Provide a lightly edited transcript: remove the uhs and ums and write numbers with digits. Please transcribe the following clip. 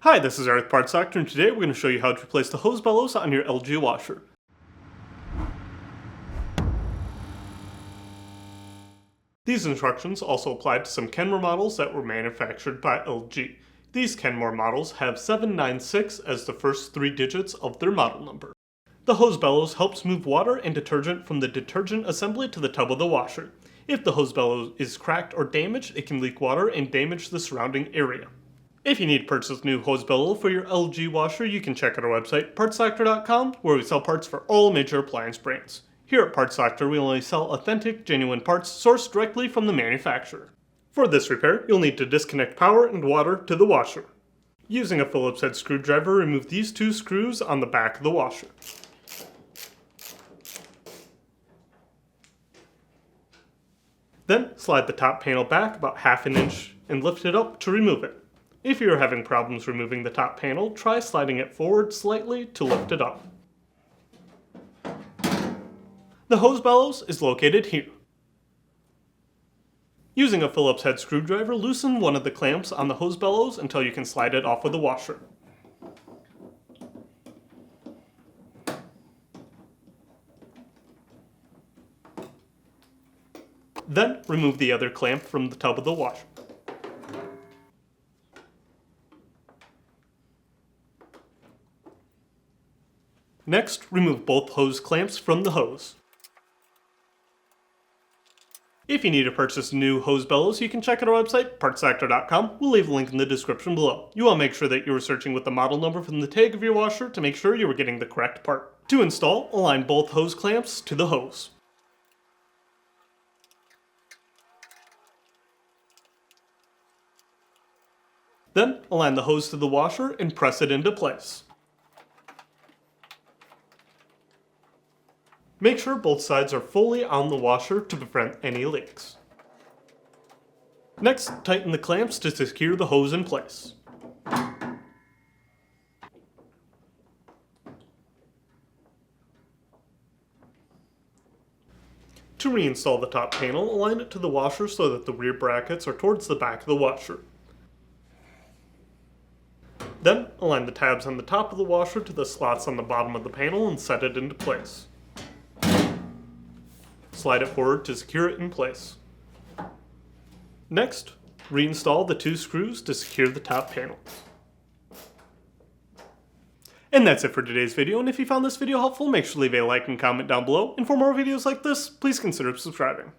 Hi, this is Eric Parts Doctor, and today we're going to show you how to replace the hose bellows on your LG washer. These instructions also apply to some Kenmore models that were manufactured by LG. These Kenmore models have 796 as the first three digits of their model number. The hose bellows helps move water and detergent from the detergent assembly to the tub of the washer. If the hose bellows is cracked or damaged, it can leak water and damage the surrounding area. If you need to purchase a new hose bellow for your LG washer, you can check out our website, partsdoctor.com, where we sell parts for all major appliance brands. Here at Parts Doctor, we only sell authentic, genuine parts sourced directly from the manufacturer. For this repair, you'll need to disconnect power and water to the washer. Using a Phillips head screwdriver, remove these two screws on the back of the washer. Then, slide the top panel back about half an inch and lift it up to remove it. If you're having problems removing the top panel, try sliding it forward slightly to lift it up. The hose bellows is located here. Using a Phillips head screwdriver, loosen one of the clamps on the hose bellows until you can slide it off of the washer. Then, remove the other clamp from the tub of the washer. Next, remove both hose clamps from the hose. If you need to purchase new hose bellows, you can check out our website, partsdoctor.com. We'll leave a link in the description below. You want to make sure that you are searching with the model number from the tag of your washer to make sure you are getting the correct part. To install, align both hose clamps to the hose. Then, align the hose to the washer and press it into place. Make sure both sides are fully on the washer to prevent any leaks. Next, tighten the clamps to secure the hose in place. To reinstall the top panel, align it to the washer so that the rear brackets are towards the back of the washer. Then, align the tabs on the top of the washer to the slots on the bottom of the panel and set it into place. Slide it forward to secure it in place. Next, reinstall the two screws to secure the top panel. And that's it for today's video, and if you found this video helpful, make sure to leave a like and comment down below, and for more videos like this, please consider subscribing.